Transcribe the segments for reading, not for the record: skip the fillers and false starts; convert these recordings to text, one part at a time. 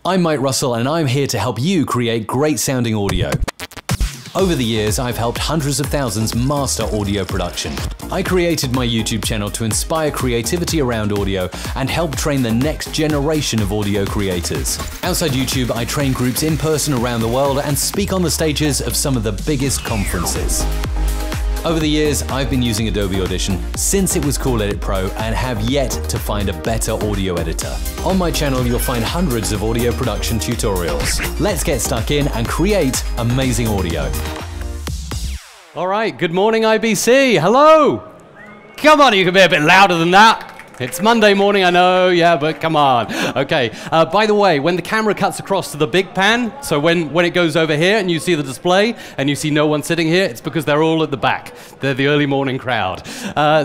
I'm Mike Russell, and I'm here to help you create great sounding audio. Over the years, I've helped hundreds of thousands master audio production. I created my YouTube channel to inspire creativity around audio and help train the next generation of audio creators. Outside YouTube, I train groups in person around the world and speak on the stages of some of the biggest conferences. Over the years, I've been using Adobe Audition since it was Cool Edit Pro and have yet to find a better audio editor. On my channel, you'll find hundreds of audio production tutorials. Let's get stuck in and create amazing audio. All right, good morning, IBC. Hello. Come on, you can be a bit louder than that. It's Monday morning, I know, yeah, but come on. Okay, by the way, when the camera cuts across to the big pan, so when it goes over here and you see the display and you see no one sitting here, it's because they're all at the back. They're the early morning crowd.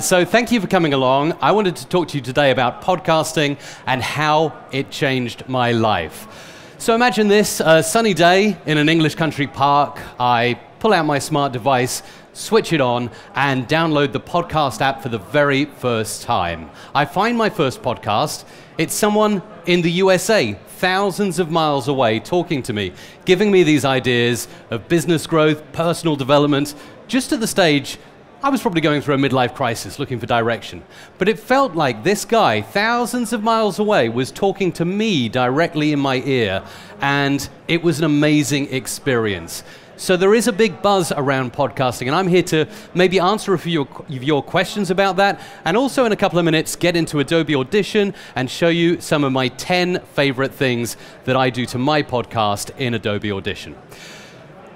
So thank you for coming along. I wanted to talk to you today about podcasting and how it changed my life. So imagine this, a sunny day in an English country park. I pull out my smart device, switch it on, and download the podcast app for the very first time. I find my first podcast. It's someone in the USA, thousands of miles away, talking to me, giving me these ideas of business growth, personal development, just at the stage I was probably going through a midlife crisis, looking for direction. But it felt like this guy, thousands of miles away, was talking to me directly in my ear, and it was an amazing experience. So there is a big buzz around podcasting, and I'm here to maybe answer a few of your questions about that, and also in a couple of minutes get into Adobe Audition and show you some of my 10 favorite things that I do to my podcast in Adobe Audition.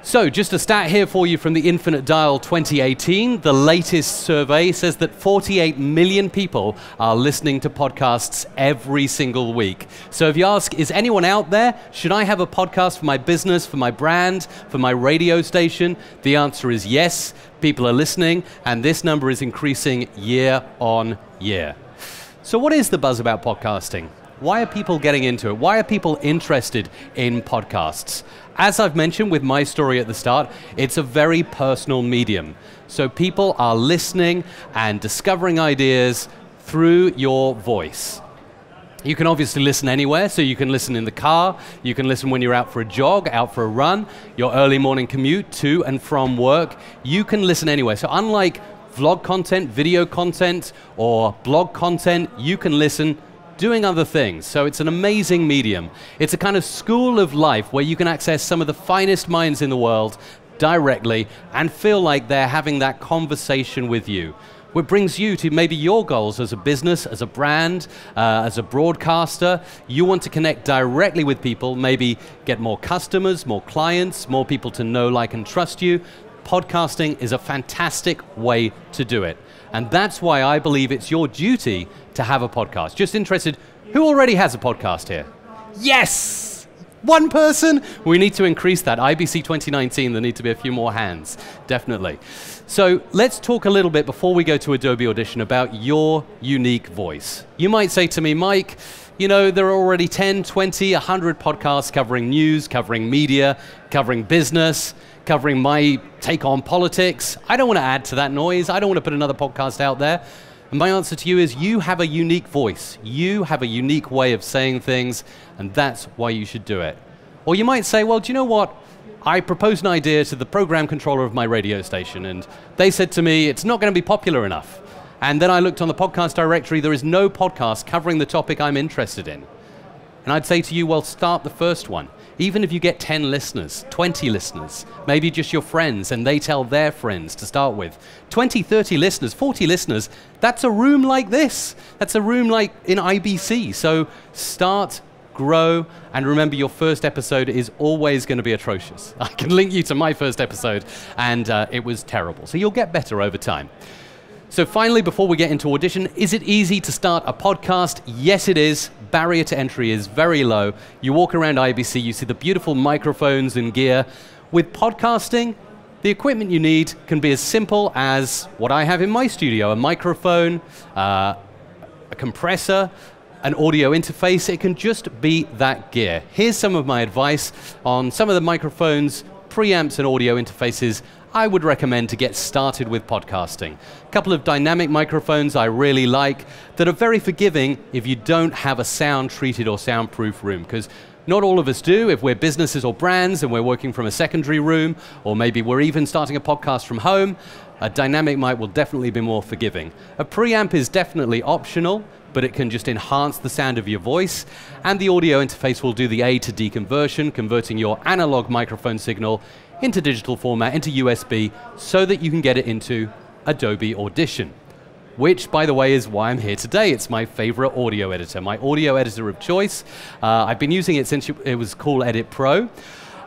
So just a stat here for you from the Infinite Dial 2018. The latest survey says that 48 million people are listening to podcasts every single week. So if you ask, is anyone out there? Should I have a podcast for my business, for my brand, for my radio station? The answer is yes. People are listening, and this number is increasing year on year. So what is the buzz about podcasting? Why are people getting into it? Why are people interested in podcasts? As I've mentioned with my story at the start, it's a very personal medium. So people are listening and discovering ideas through your voice. You can obviously listen anywhere, so you can listen in the car, you can listen when you're out for a jog, out for a run, your early morning commute to and from work. You can listen anywhere. So unlike vlog content, video content, or blog content, you can listen doing other things. So it's an amazing medium. It's a kind of school of life where you can access some of the finest minds in the world directly and feel like they're having that conversation with you, which brings you to maybe your goals as a business, as a brand, as a broadcaster. You want to connect directly with people, maybe get more customers, more clients, more people to know, like, and trust you. Podcasting is a fantastic way to do it. And that's why I believe it's your duty to have a podcast. Just interested, who already has a podcast here? Yes! One person? We need to increase that. IBC 2019, there need to be a few more hands, definitely. So let's talk a little bit before we go to Adobe Audition about your unique voice. You might say to me, Mike, you know, there are already 10, 20, 100 podcasts covering news, covering media, covering business, covering my take on politics. I don't want to add to that noise. I don't want to put another podcast out there. And my answer to you is you have a unique voice. You have a unique way of saying things, and that's why you should do it. Or you might say, well, do you know what? I proposed an idea to the program controller of my radio station, and they said to me, it's not going to be popular enough. And then I looked on the podcast directory. There is no podcast covering the topic I'm interested in. And I'd say to you, well, start the first one. Even if you get 10 listeners, 20 listeners, maybe just your friends, and they tell their friends to start with. 20, 30 listeners, 40 listeners, that's a room like this. That's a room like in IBC. So start, grow, and remember your first episode is always going to be atrocious. I can link you to my first episode, and it was terrible. So you'll get better over time. So finally, before we get into Audition, is it easy to start a podcast? Yes, it is. Barrier to entry is very low. You walk around IBC, you see the beautiful microphones and gear. With podcasting, the equipment you need can be as simple as what I have in my studio, a microphone, a compressor, an audio interface. It can just be that gear. Here's some of my advice on some of the microphones, preamps, and audio interfaces I would recommend to get started with podcasting. A couple of dynamic microphones I really like that are very forgiving if you don't have a sound-treated or soundproof room, because not all of us do. If we're businesses or brands and we're working from a secondary room, or maybe we're even starting a podcast from home, a dynamic mic will definitely be more forgiving. A preamp is definitely optional, but it can just enhance the sound of your voice, and the audio interface will do the A to D conversion, converting your analog microphone signal into digital format, into USB, so that you can get it into Adobe Audition, which, by the way, is why I'm here today. It's my favorite audio editor, my audio editor of choice. I've been using it since it was called Edit Pro.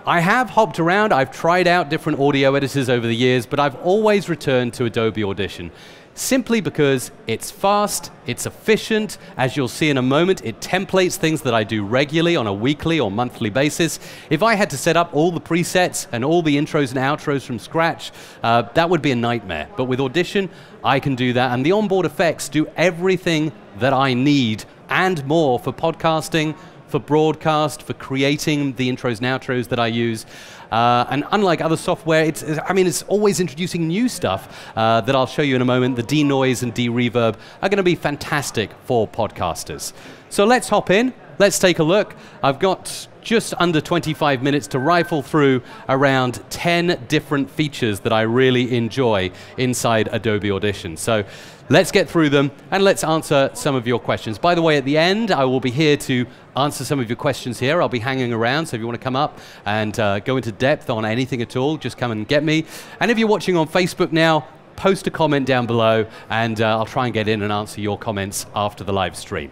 I have hopped around, I've tried out different audio editors over the years, but I've always returned to Adobe Audition, simply because it's fast, it's efficient. As you'll see in a moment, it templates things that I do regularly on a weekly or monthly basis. If I had to set up all the presets and all the intros and outros from scratch, that would be a nightmare. But with Audition, I can do that, and the onboard effects do everything that I need and more for podcasting, for broadcast, for creating the intros and outros that I use. And unlike other software, it's always introducing new stuff that I'll show you in a moment. The denoise and de-reverb are going to be fantastic for podcasters. So let's hop in. Let's take a look. I've got just under 25 minutes to rifle through around 10 different features that I really enjoy inside Adobe Audition. So let's get through them and let's answer some of your questions. By the way, at the end, I will be here to answer some of your questions here. I'll be hanging around, so if you want to come up and go into depth on anything at all, just come and get me. And if you're watching on Facebook now, post a comment down below, and I'll try and get in and answer your comments after the live stream.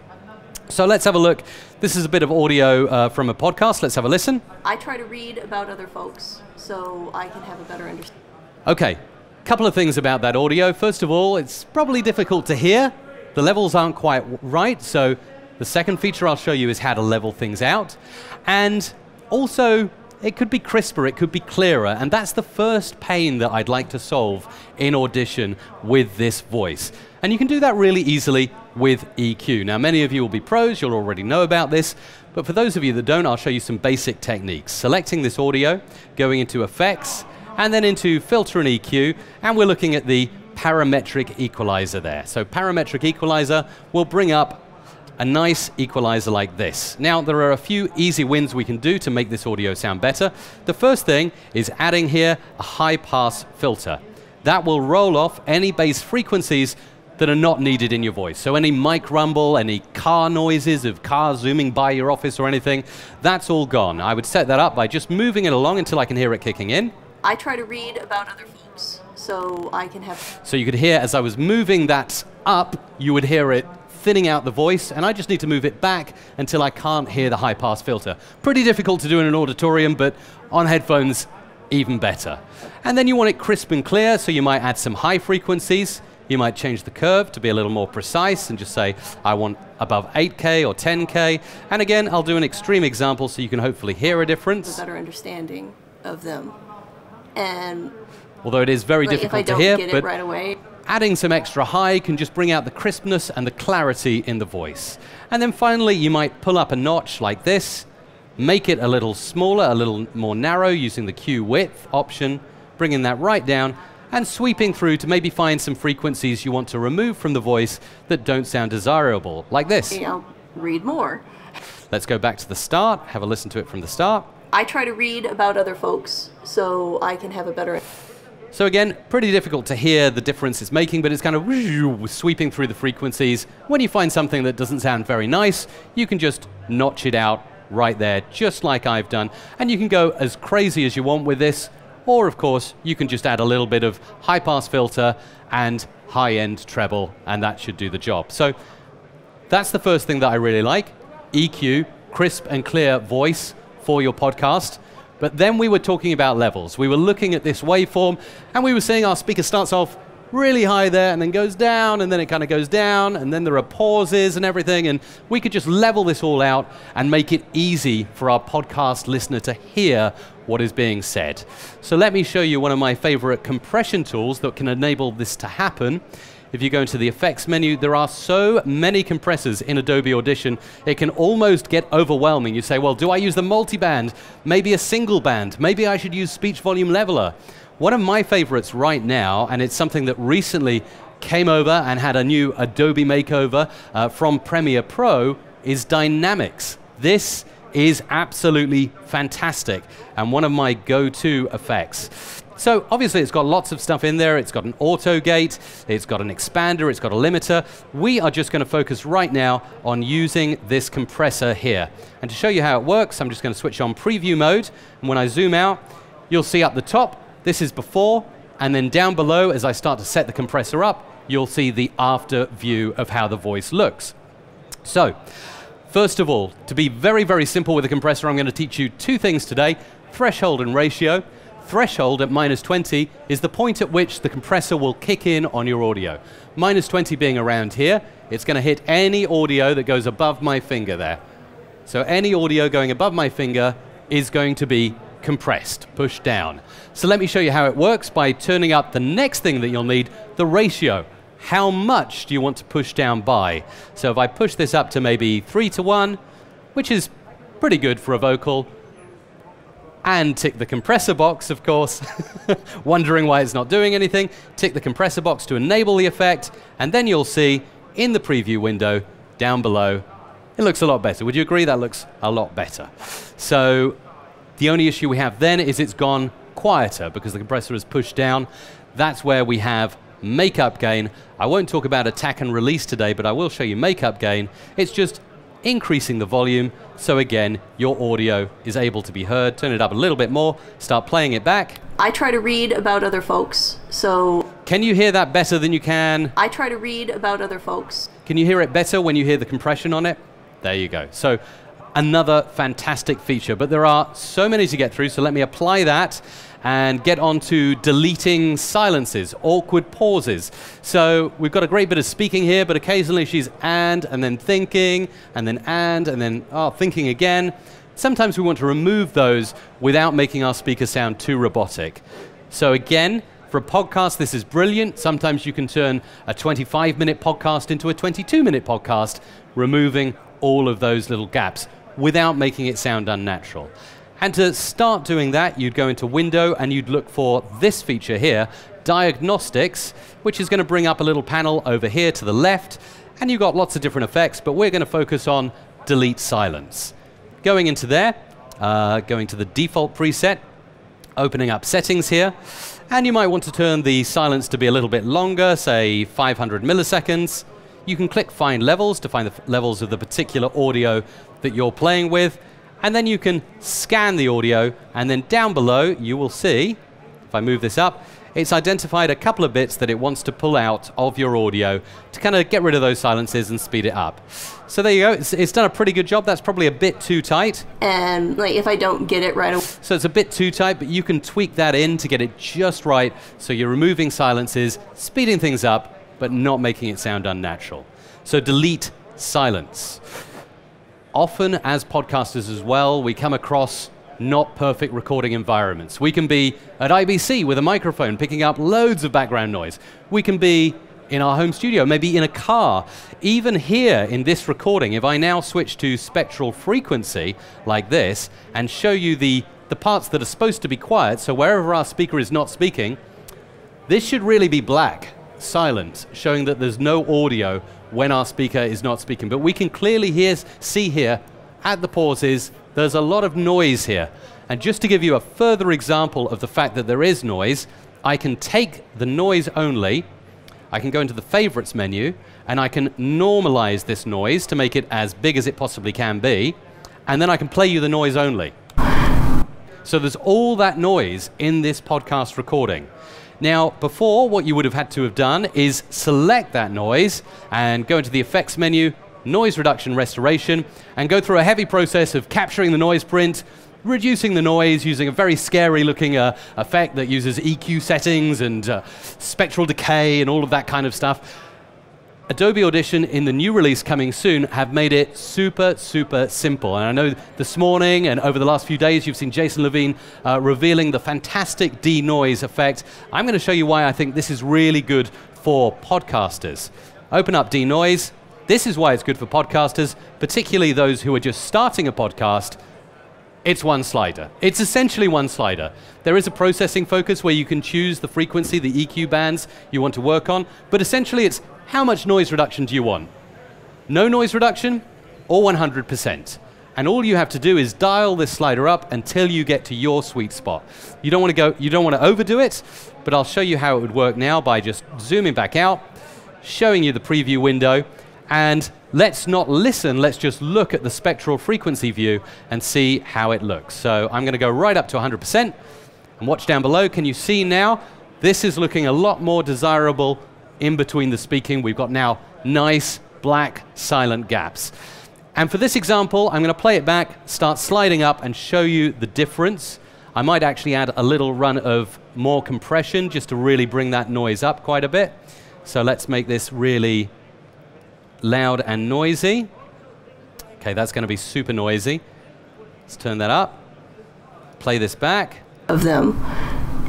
So let's have a look. This is a bit of audio from a podcast. Let's have a listen. I try to read about other folks so I can have a better understanding. Okay, couple of things about that audio. First of all, it's probably difficult to hear. The levels aren't quite right, so the second feature I'll show you is how to level things out. And also, it could be crisper, it could be clearer, and that's the first pain that I'd like to solve in Audition with this voice. And you can do that really easily with EQ. Now, many of you will be pros, you'll already know about this, but for those of you that don't, I'll show you some basic techniques. Selecting this audio, going into Effects, and then into Filter and EQ, and we're looking at the parametric equalizer there. So parametric equalizer will bring up a nice equalizer like this. Now, there are a few easy wins we can do to make this audio sound better. The first thing is adding here a high-pass filter. That will roll off any bass frequencies that are not needed in your voice. So any mic rumble, any car noises of cars zooming by your office or anything, that's all gone. I would set that up by just moving it along until I can hear it kicking in. I try to read about other folks so I can have... So you could hear, as I was moving that up, you would hear it thinning out the voice, and I just need to move it back until I can't hear the high-pass filter. Pretty difficult to do in an auditorium, but on headphones, even better. And then you want it crisp and clear, so you might add some high frequencies. You might change the curve to be a little more precise and just say, I want above 8K or 10K. And again, I'll do an extreme example so you can hopefully hear a difference. A better understanding of them. And although it is very difficult to hear, if I don't get it right away, adding some extra high can just bring out the crispness and the clarity in the voice. And then finally, you might pull up a notch like this, make it a little smaller, a little more narrow using the Q width option, bringing that right down, and sweeping through to maybe find some frequencies you want to remove from the voice that don't sound desirable, like this. I'll read more. Let's go back to the start, have a listen to it from the start. I try to read about other folks so I can have a better... So again, pretty difficult to hear the difference it's making, but it's kind of sweeping through the frequencies. When you find something that doesn't sound very nice, you can just notch it out right there, just like I've done. And you can go as crazy as you want with this, or of course, you can just add a little bit of high-pass filter and high-end treble, and that should do the job. So that's the first thing that I really like, EQ, crisp and clear voice for your podcast. But then we were talking about levels. We were looking at this waveform, and we were seeing our speaker starts off really high there, and then goes down, and then it kind of goes down, and then there are pauses and everything, and we could just level this all out and make it easy for our podcast listener to hear what is being said. So let me show you one of my favorite compression tools that can enable this to happen. if you go into the effects menu, there are so many compressors in Adobe Audition, it can almost get overwhelming. You say, well, do I use the multi-band? Maybe a single band? Maybe I should use speech volume leveler. One of my favorites right now, and it's something that recently came over and had a new Adobe makeover from Premiere Pro, is Dynamics. This is absolutely fantastic and one of my go-to effects. So obviously it's got lots of stuff in there. It's got an auto gate, it's got an expander, it's got a limiter. We are just going to focus right now on using this compressor here. And to show you how it works, I'm just going to switch on preview mode. And when I zoom out, you'll see up the top, this is before, and then down below, as I start to set the compressor up, you'll see the after view of how the voice looks. So, first of all, to be very, very simple with the compressor, I'm going to teach you two things today, threshold and ratio. Threshold at -20 is the point at which the compressor will kick in on your audio. -20 being around here, it's going to hit any audio that goes above my finger there. So any audio going above my finger is going to be compressed, pushed down. So let me show you how it works by turning up the next thing that you'll need, the ratio. How much do you want to push down by? So if I push this up to maybe 3:1, which is pretty good for a vocal, and tick the compressor box, of course, wondering why it's not doing anything, tick the compressor box to enable the effect, and then you'll see in the preview window down below, it looks a lot better. Would you agree that looks a lot better? So the only issue we have then is it's gone quieter because the compressor is pushed down. That's where we have makeup gain. I won't talk about attack and release today, but I will show you makeup gain. It's just increasing the volume, so again, your audio is able to be heard. Turn it up a little bit more, start playing it back. I try to read about other folks, so... Can you hear that better than you can? I try to read about other folks. Can you hear it better when you hear the compression on it? There you go. So another fantastic feature, but there are so many to get through, so let me apply that and get on to deleting silences, awkward pauses. So we've got a great bit of speaking here, but occasionally she's and then thinking, and then thinking again. Sometimes we want to remove those without making our speaker sound too robotic. So again, for a podcast, this is brilliant. Sometimes you can turn a 25-minute podcast into a 22-minute podcast, removing all of those little gaps without making it sound unnatural. And to start doing that, you'd go into Window and you'd look for this feature here, Diagnostics, which is going to bring up a little panel over here to the left. And you've got lots of different effects, but we're going to focus on Delete Silence. Going into there, going to the default preset, opening up settings here. And you might want to turn the silence to be a little bit longer, say 500 milliseconds. You can click Find Levels to find the levels of the particular audio that you're playing with. And then you can scan the audio, and then down below you will see, if I move this up, it's identified a couple of bits that it wants to pull out of your audio to kind of get rid of those silences and speed it up. So there you go, it's done a pretty good job. That's probably a bit too tight. And like if I don't get it right away. So it's a bit too tight, but you can tweak that in to get it just right, so you're removing silences, speeding things up, but not making it sound unnatural. So delete silence. Often, as podcasters as well, we come across not perfect recording environments. We can be at IBC with a microphone picking up loads of background noise. We can be in our home studio, maybe in a car. Even here in this recording, if I now switch to spectral frequency like this and show you the parts that are supposed to be quiet, so wherever our speaker is not speaking, this should really be black, silent, showing that there's no audio when our speaker is not speaking. But we can clearly see here at the pauses, there's a lot of noise here. And just to give you a further example of the fact that there is noise, I can take the noise only, I can go into the favorites menu, and I can normalize this noise to make it as big as it possibly can be, and then I can play you the noise only. So there's all that noise in this podcast recording. Now, before, what you would have had to have done is select that noise and go into the effects menu, noise reduction restoration, and go through a heavy process of capturing the noise print, reducing the noise using a very scary looking effect that uses EQ settings and spectral decay and all of that kind of stuff. Adobe Audition in the new release coming soon have made it super, super simple. And I know this morning and over the last few days you've seen Jason Levine revealing the fantastic denoise effect. I'm going to show you why I think this is really good for podcasters. Open up denoise. This is why it's good for podcasters, particularly those who are just starting a podcast. It's one slider. It's essentially one slider. There is a processing focus where you can choose the frequency, the EQ bands you want to work on, but essentially it's how much noise reduction do you want? No noise reduction or 100%. And all you have to do is dial this slider up until you get to your sweet spot. You don't want to overdo it, but I'll show you how it would work now by just zooming back out, showing you the preview window, and let's not listen, let's just look at the spectral frequency view and see how it looks. So I'm going to go right up to 100%, and watch down below. Can you see now? This is looking a lot more desirable in between the speaking. We've got now nice, black, silent gaps. And for this example, I'm going to play it back, start sliding up, and show you the difference. I might actually add a little run of more compression just to really bring that noise up quite a bit. So let's make this really loud and noisy. Okay, that's going to be super noisy. Let's turn that up. Play this back. Of them.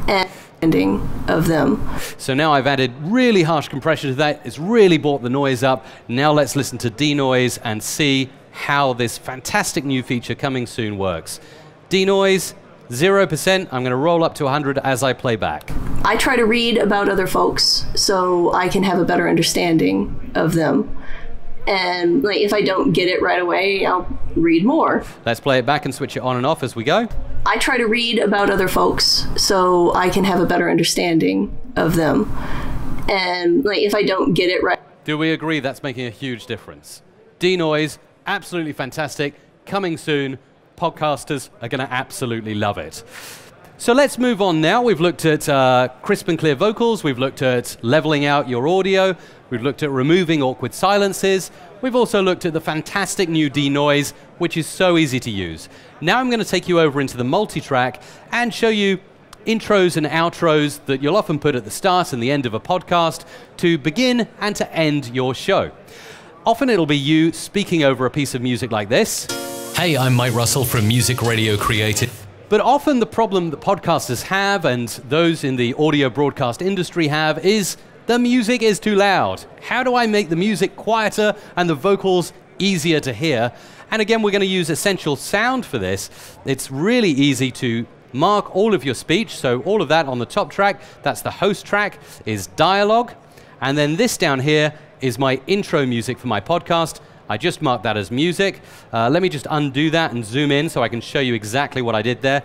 And ending of them. So now I've added really harsh compression to that. It's really brought the noise up. Now let's listen to denoise and see how this fantastic new feature coming soon works. Denoise, 0%. I'm going to roll up to 100 as I play back. I try to read about other folks so I can have a better understanding of them. And like, if I don't get it right away, I'll read more. Let's play it back and switch it on and off as we go. I try to read about other folks so I can have a better understanding of them. And like, if I don't get it right. Do we agree that's making a huge difference? Denoise, absolutely fantastic. Coming soon. Podcasters are going to absolutely love it. So let's move on now. We've looked at crisp and clear vocals. We've looked at leveling out your audio. We've looked at removing awkward silences. We've also looked at the fantastic new denoise, which is so easy to use. Now I'm going to take you over into the multi-track and show you intros and outros that you'll often put at the start and the end of a podcast to begin and to end your show. Often it'll be you speaking over a piece of music like this. Hey, I'm Mike Russell from Music Radio Creative. But often the problem that podcasters have and those in the audio broadcast industry have is the music is too loud. How do I make the music quieter and the vocals easier to hear? And again, we're going to use Essential Sound for this. It's really easy to mark all of your speech. So all of that on the top track, that's the host track, is dialogue. And then this down here is my intro music for my podcast. I just marked that as music. Let me just undo that and zoom in so I can show you exactly what I did there.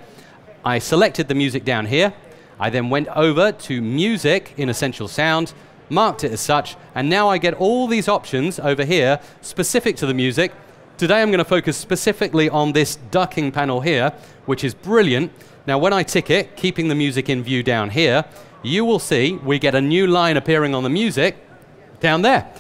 I selected the music down here. I then went over to music in Essential Sound, marked it as such, and now I get all these options over here specific to the music. Today I'm going to focus specifically on this ducking panel here, which is brilliant. Now when I tick it, keeping the music in view down here, you will see we get a new line appearing on the music down there.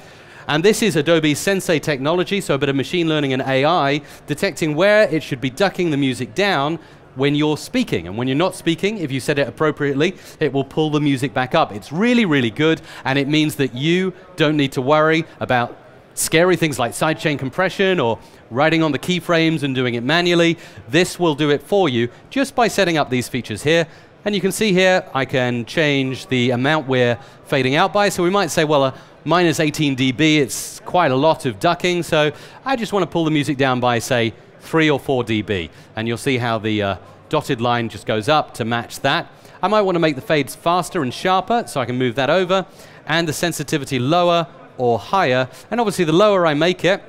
And this is Adobe Sensei technology, so a bit of machine learning and AI, detecting where it should be ducking the music down when you're speaking. And when you're not speaking, if you set it appropriately, it will pull the music back up. It's really, really good, and it means that you don't need to worry about scary things like sidechain compression or writing on the keyframes and doing it manually. This will do it for you just by setting up these features here. And you can see here, I can change the amount we're fading out by. So we might say, well, minus 18 dB, it's quite a lot of ducking. So I just want to pull the music down by, say, 3 or 4 dB. And you'll see how the dotted line just goes up to match that. I might want to make the fades faster and sharper, so I can move that over. And the sensitivity lower or higher. And obviously, the lower I make it,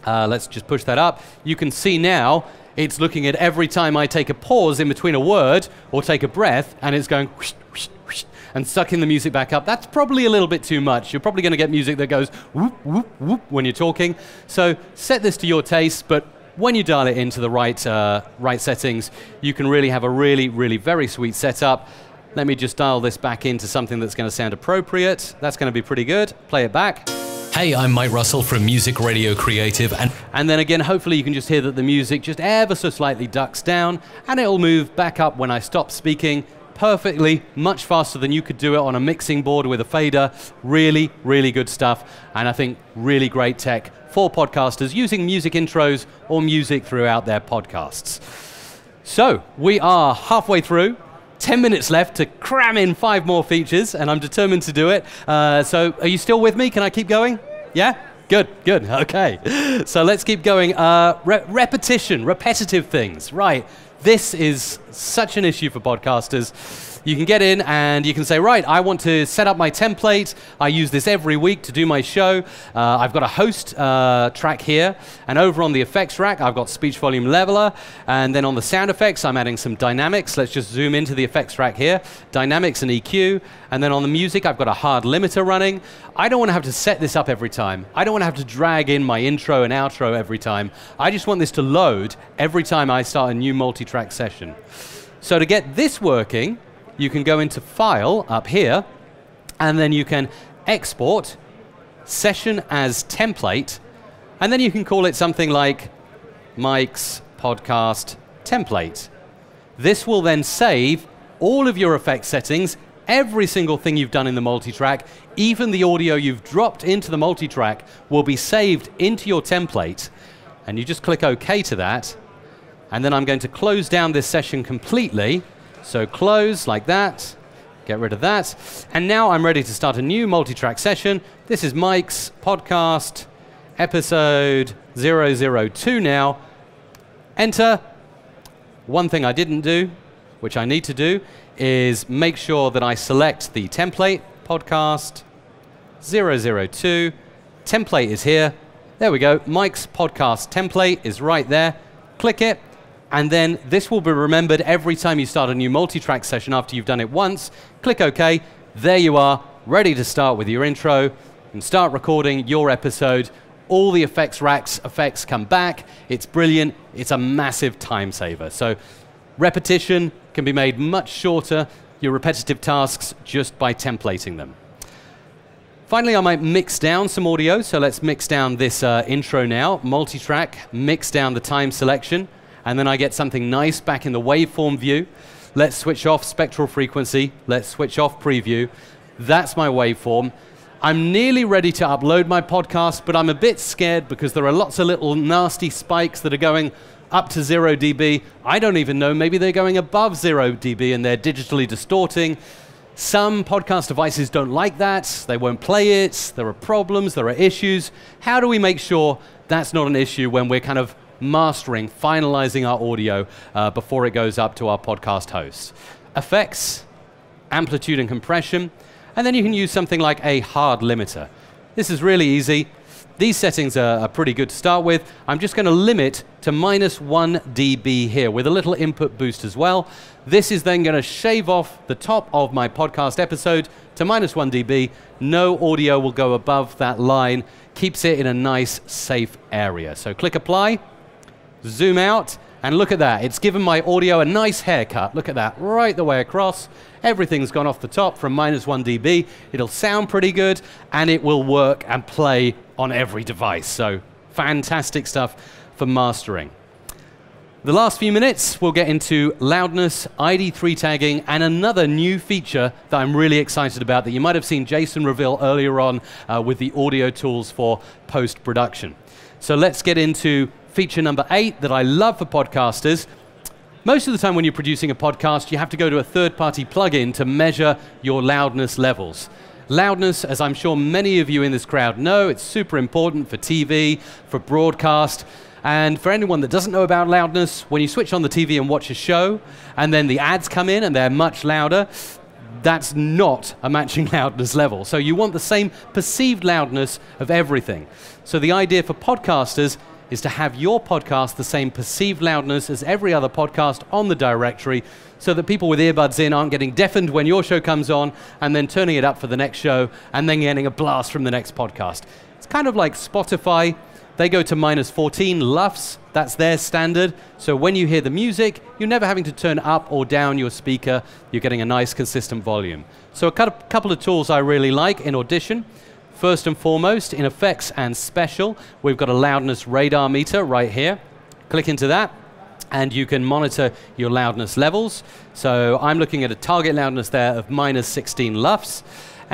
let's just push that up. You can see now, it's looking at every time I take a pause in between a word or take a breath, and it's going whoosh, whoosh, whoosh, and sucking the music back up. That's probably a little bit too much. You're probably going to get music that goes whoop, whoop, whoop when you're talking. So set this to your taste, but when you dial it into the right settings, you can really have a really, really very sweet setup. Let me just dial this back into something that's going to sound appropriate. That's going to be pretty good. Play it back. Hey, I'm Mike Russell from Music Radio Creative. And then again, hopefully you can just hear that the music just ever so slightly ducks down, and it'll move back up when I stop speaking perfectly, much faster than you could do it on a mixing board with a fader. Really, really good stuff. And I think really great tech for podcasters using music intros or music throughout their podcasts. So we are halfway through. 10 minutes left to cram in 5 more features, and I'm determined to do it. So are you still with me? Can I keep going? Yeah? Good, good, okay. So let's keep going. Repetitive things, right. This is such an issue for podcasters. You can get in and you can say, right, I want to set up my template. I use this every week to do my show. I've got a host track here. And over on the effects rack, I've got speech volume leveler. And then on the sound effects, I'm adding some dynamics. Let's just zoom into the effects rack here. Dynamics and EQ. And then on the music, I've got a hard limiter running. I don't want to have to set this up every time. I don't want to have to drag in my intro and outro every time. I just want this to load every time I start a new multi-track session. So to get this working, you can go into File up here, and then you can export Session as Template, and then you can call it something like Mike's Podcast Template. This will then save all of your effect settings, every single thing you've done in the multitrack, even the audio you've dropped into the multitrack will be saved into your template, and you just click OK to that, and then I'm going to close down this session completely. So close like that, get rid of that, and now I'm ready to start a new multi-track session. This is Mike's Podcast, episode 002 now. Enter. One thing I didn't do, which I need to do, is make sure that I select the template, Podcast 002. Template is here. There we go. Mike's Podcast template is right there. Click it. And then this will be remembered every time you start a new multi-track session after you've done it once. Click OK. There you are, ready to start with your intro and start recording your episode. All the effects racks effects come back. It's brilliant. It's a massive time saver. So repetition can be made much shorter, your repetitive tasks, just by templating them. Finally, I might mix down some audio. So let's mix down this intro now. Multi-track, mix down the time selection. And then I get something nice back in the waveform view. Let's switch off spectral frequency. Let's switch off preview. That's my waveform. I'm nearly ready to upload my podcast, but I'm a bit scared because there are lots of little nasty spikes that are going up to 0 dB. I don't even know, maybe they're going above 0 dB and they're digitally distorting. Some podcast devices don't like that. They won't play it. There are problems, there are issues. How do we make sure that's not an issue when we're kind of mastering, finalizing our audio before it goes up to our podcast host? Effects, amplitude and compression, and then you can use something like a hard limiter. This is really easy. These settings are pretty good to start with. I'm just going to limit to -1 dB here with a little input boost as well. This is then going to shave off the top of my podcast episode to -1 dB. No audio will go above that line. Keeps it in a nice, safe area. So click Apply. Zoom out, and look at that. It's given my audio a nice haircut. Look at that, right the way across. Everything's gone off the top from -1 dB. It'll sound pretty good, and it will work and play on every device. So fantastic stuff for mastering. The last few minutes, we'll get into loudness, ID3 tagging, and another new feature that I'm really excited about that you might have seen Jason reveal earlier on with the audio tools for post-production. So let's get into feature number 8 that I love for podcasters. Most of the time when you're producing a podcast, you have to go to a third-party plugin to measure your loudness levels. Loudness, as I'm sure many of you in this crowd know, it's super important for TV, for broadcast, and for anyone that doesn't know about loudness, when you switch on the TV and watch a show, and then the ads come in and they're much louder, that's not a matching loudness level. So you want the same perceived loudness of everything. So the idea for podcasters is to have your podcast the same perceived loudness as every other podcast on the directory, so that people with earbuds in aren't getting deafened when your show comes on and then turning it up for the next show and then getting a blast from the next podcast. It's kind of like Spotify. They go to -14 LUFS. That's their standard. So when you hear the music, you're never having to turn up or down your speaker. You're getting a nice consistent volume. So a couple of tools I really like in Audition. First and foremost, in Effects and Special, we've got a loudness radar meter right here. Click into that, and you can monitor your loudness levels. So I'm looking at a target loudness there of -16 LUFS.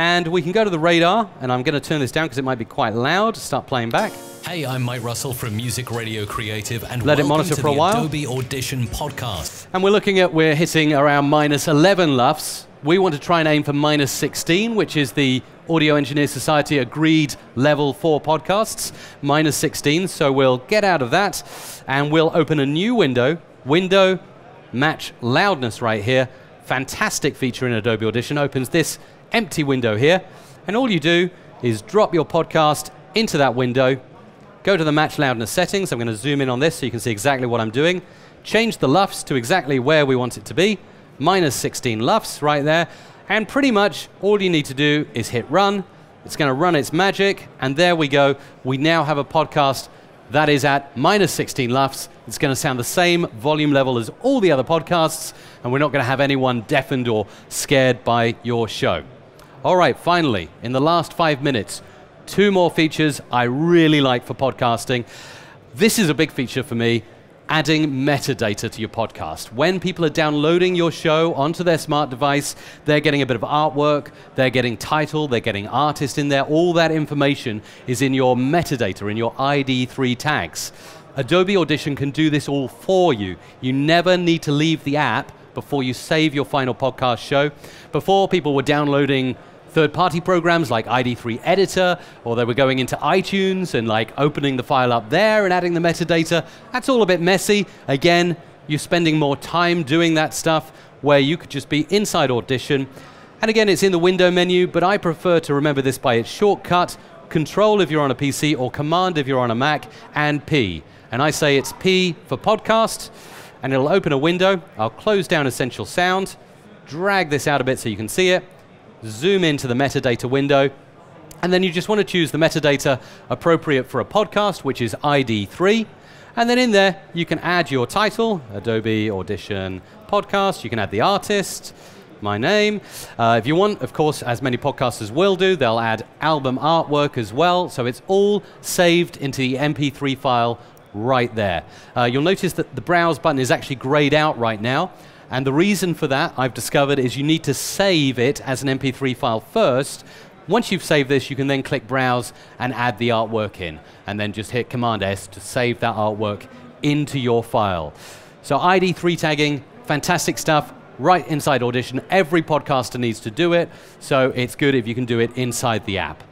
And we can go to the radar, and I'm going to turn this down because it might be quite loud. Start playing back. Hey, I'm Mike Russell from Music Radio Creative, and let it welcome monitor to for a the while. Adobe Audition podcast. And we're hitting around minus 11 LUFS. We want to try and aim for minus 16, which is the Audio Engineers Society agreed level for podcasts, minus 16. So we'll get out of that, and we'll open a new window, match loudness right here. Fantastic feature in Adobe Audition. Opens this empty window here, and all you do is drop your podcast into that window, go to the match loudness settings. I'm going to zoom in on this so you can see exactly what I'm doing. Change the LUFS to exactly where we want it to be, minus 16 LUFS right there, and pretty much all you need to do is hit run. It's going to run its magic, and there we go. We now have a podcast that is at minus 16 LUFS. It's going to sound the same volume level as all the other podcasts, and we're not going to have anyone deafened or scared by your show. All right, finally, in the last 5 minutes, 2 more features I really like for podcasting. This is a big feature for me, adding metadata to your podcast. When people are downloading your show onto their smart device, they're getting a bit of artwork, they're getting title, they're getting artist in there. All that information is in your metadata, in your ID3 tags. Adobe Audition can do this all for you. You never need to leave the app before you save your final podcast show. Before, people were downloading third-party programs like ID3 Editor, or they were going into iTunes and like opening the file up there and adding the metadata. That's all a bit messy. Again, you're spending more time doing that stuff where you could just be inside Audition. And again, it's in the window menu, but I prefer to remember this by its shortcut, Control if you're on a PC, or Command if you're on a Mac, and P. And I say it's P for podcast, and it'll open a window. I'll close down Essential Sound, drag this out a bit so you can see it, zoom into the metadata window, and then you just want to choose the metadata appropriate for a podcast, which is ID3. And then in there, you can add your title, Adobe Audition Podcast. You can add the artist, my name. If you want, of course, as many podcasters will do, they'll add album artwork as well. So it's all saved into the MP3 file right there. You'll notice that the Browse button is actually grayed out right now. And the reason for that, I've discovered, is you need to save it as an MP3 file first. Once you've saved this, you can then click Browse and add the artwork in, and then just hit Command-S to save that artwork into your file. So ID3 tagging, fantastic stuff, right inside Audition. Every podcaster needs to do it, so it's good if you can do it inside the app.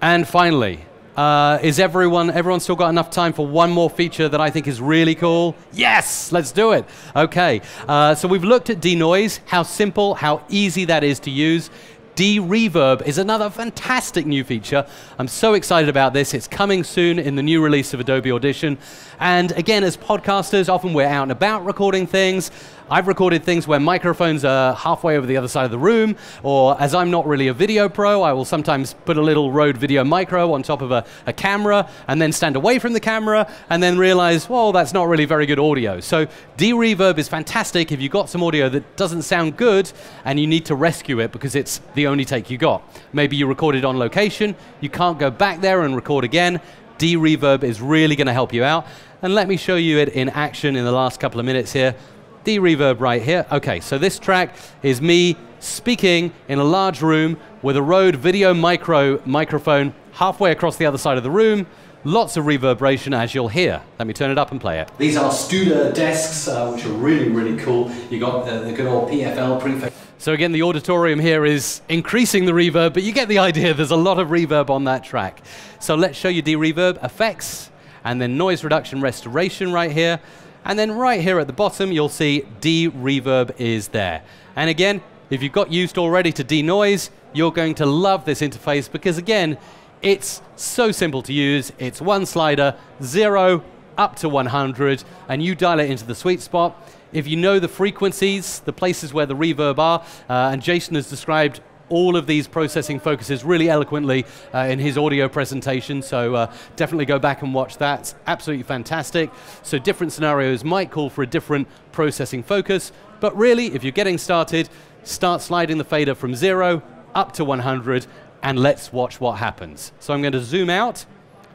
And finally, is everyone still got enough time for one more feature that I think is really cool? Yes, let's do it. Okay, so we've looked at denoise, how simple, how easy that is to use. De-reverb is another fantastic new feature. I'm so excited about this. It's coming soon in the new release of Adobe Audition. And again, as podcasters, often we're out and about recording things. I've recorded things where microphones are halfway over the other side of the room, or as I'm not really a video pro, I will sometimes put a little Rode Video Micro on top of a camera and then stand away from the camera and then realize, well, that's not really very good audio. So de-reverb is fantastic if you've got some audio that doesn't sound good and you need to rescue it because it's the only take you got. Maybe you recorded on location, you can't go back there and record again. De-reverb is really going to help you out. And let me show you it in action in the last couple of minutes here. De-reverb right here. Okay, so this track is me speaking in a large room with a Rode Video microphone halfway across the other side of the room. Lots of reverberation, as you'll hear. Let me turn it up and play it. These are Studer desks, which are really, really cool. You got the good old PFL prefix. So again, the auditorium here is increasing the reverb, but you get the idea. There's a lot of reverb on that track. So let's show you de-reverb effects, and then noise reduction restoration right here. And then right here at the bottom, you'll see de-reverb is there. And again, if you've got used already to denoise, you're going to love this interface because again, it's so simple to use. It's one slider, 0 up to 100, and you dial it into the sweet spot. If you know the frequencies, the places where the reverb are, and Jason has described all of these processing focuses really eloquently in his audio presentation, so definitely go back and watch that. It's absolutely fantastic. So different scenarios might call for a different processing focus, but really, if you're getting started, start sliding the fader from 0 up to 100, and let's watch what happens. So I'm going to zoom out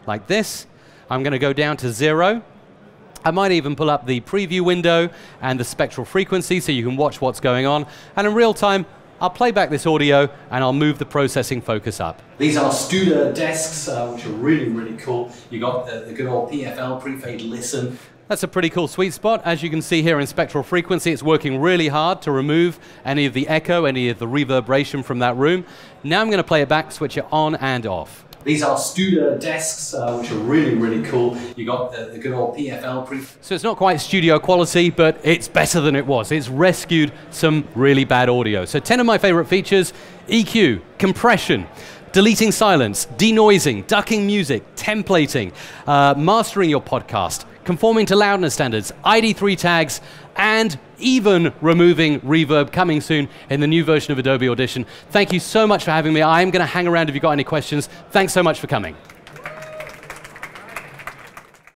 like this. I'm going to go down to 0. I might even pull up the preview window and the spectral frequency so you can watch what's going on. And in real time, I'll play back this audio and I'll move the processing focus up. These are Studer desks, which are really, really cool. You got the good old PFL, pre-fade listen. That's a pretty cool sweet spot. As you can see here in spectral frequency, it's working really hard to remove any of the echo, any of the reverberation from that room. Now I'm going to play it back, switch it on and off. These are Studer desks, which are really, really cool. You got the good old PFL So it's not quite studio quality, but it's better than it was. It's rescued some really bad audio. So 10 of my favorite features: EQ, compression, deleting silence, denoising, ducking music, templating, mastering your podcast, conforming to loudness standards, ID3 tags, and even removing reverb, coming soon in the new version of Adobe Audition. Thank you so much for having me. I am going to hang around if you've got any questions. Thanks so much for coming.